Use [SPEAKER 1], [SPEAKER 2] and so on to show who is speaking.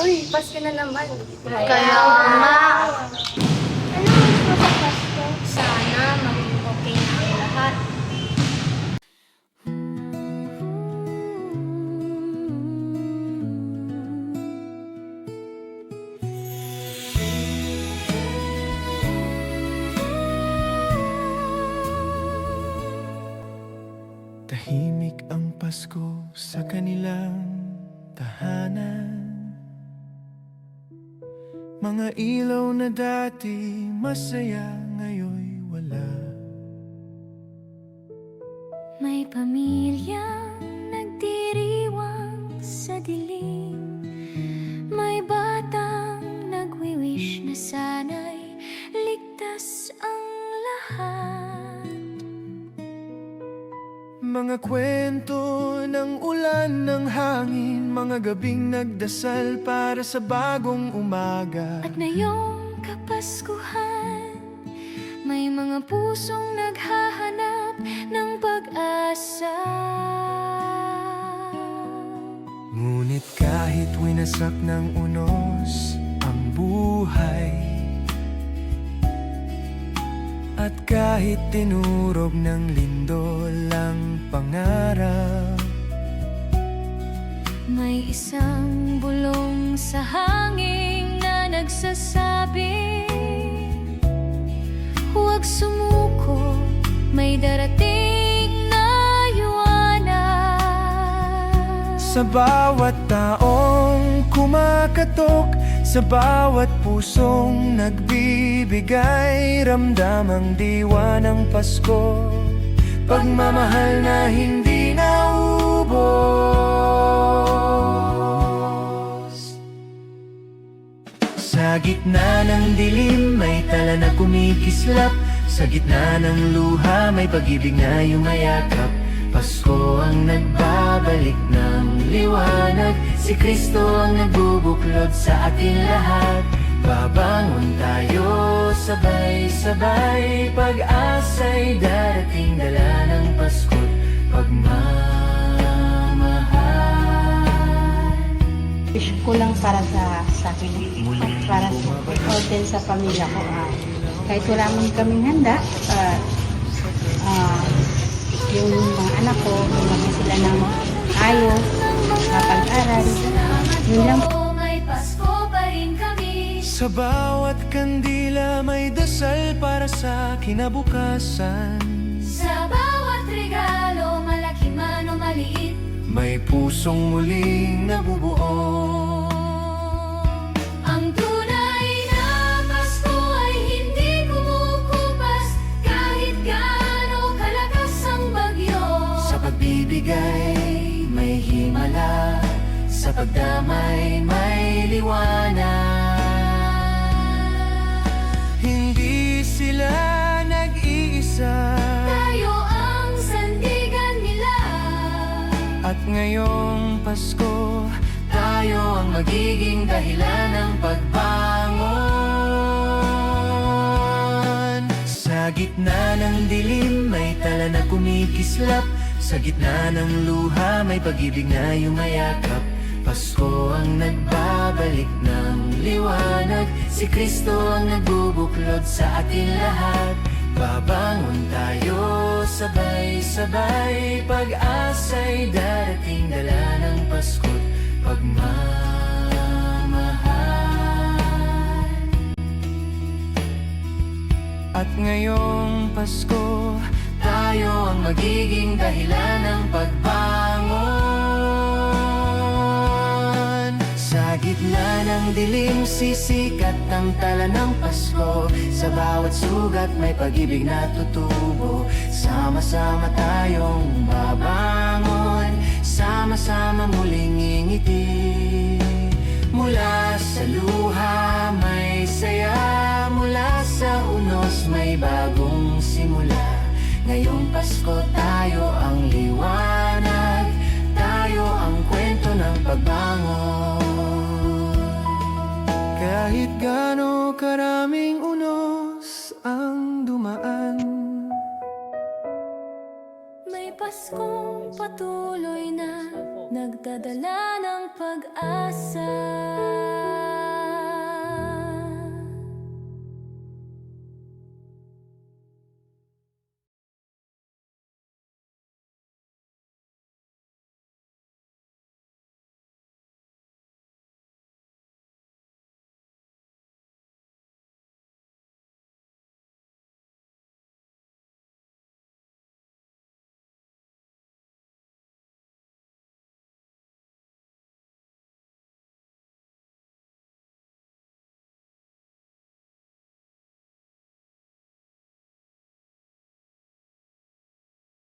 [SPEAKER 1] Uy, Pasko na naman.
[SPEAKER 2] Kaya nga.
[SPEAKER 3] Ano wish mo sa Pasko?
[SPEAKER 2] Sana maging okay na ang lahat.
[SPEAKER 4] Tahimik ang Pasko sa kanilang tahanan. Mga ilaw na dati masaya ngayon'y wala.
[SPEAKER 3] May pamilyang nagdiriwang sa dilim. May batang nagwi-wish na sana'y ligtas ang lahat.
[SPEAKER 4] Mga kwento ng ulan ng hangin, mga gabing nagdasal para sa bagong umaga.
[SPEAKER 3] At ngayong Kapaskuhan, may mga pusong naghahanap ng pag-asa.
[SPEAKER 4] Ngunit kahit winasak ng unos ang buhay, at kahit tinurog ng lindol ang pangarap,
[SPEAKER 3] May isang bulong sa hangin na nagsasabi, huwag sumuko, may darating na liwanag.
[SPEAKER 4] sa bawat taong kumakatok, sa bawat pusong nagbibigay, ramdam ang diwa ng Pasko, pagmamahal na hindi naubos. Sa gitna ng dilim may tala na kumikislap, sa gitna ng luha may pag-ibig na yumayakap. Pasko ang nagbabalik ng liwanag, si Kristo ang nagbubuklod sa atin lahat. Babangon tayo sabay-sabay, pag-asa'y darating, dala ng Pasko't pagmamahal.
[SPEAKER 5] Wish ko lang para sa akin, para sa din sa pamilya ko. Kahit wala man kaming handa, yung mga anak ko, maging sila ng ayos, kapag-aral. Yun lang.
[SPEAKER 3] May Pasko pa rin kami.
[SPEAKER 4] Sa bawat kandila may dasal para sa kinabukasan.
[SPEAKER 3] Sa bawat regalo, malaki man o maliit,
[SPEAKER 4] May pusong muling nabubuo.
[SPEAKER 3] ang tunay na Pasko ay hindi kumukupas kahit gaano kalakas ang bagyo.
[SPEAKER 4] Sa pagbibigay may himala, sa pagdamay may liwanag. Hindi sila nag-iisa,
[SPEAKER 3] Tayo ang sandigan nila.
[SPEAKER 4] at ngayong Pasko tayo ang magiging dahilan ng pagbangon. Sa gitna ng dilim may tala na kumikislap, sa gitna ng luha may pag-ibig na yumayakap. Pasko ang nagbabalik ng liwanag, si Kristo ang nagbubuklod sa atin lahat. Babangon tayo sabay-sabay, pag-asa'y darating, dala ng Pasko't pagmamahal. At ngayong Pasko, tayo ang magiging dahilan ng pagbangon. Sa gitna ng dilim, sisikat ang tala ng Pasko, sa bawat sugat may pag-ibig na tutubo. Sama-sama tayong babangon, sama-sama muling ngingiti. Mula sa luha may saya, mula sa unos may bagong simula. Ngayong Pasko tayo ang liwanag, tayo ang kwento ng pagbangon. Kahit gaano karaming unos ang dumaan,
[SPEAKER 3] May Paskong patuloy na nagdadala ng pag-asa.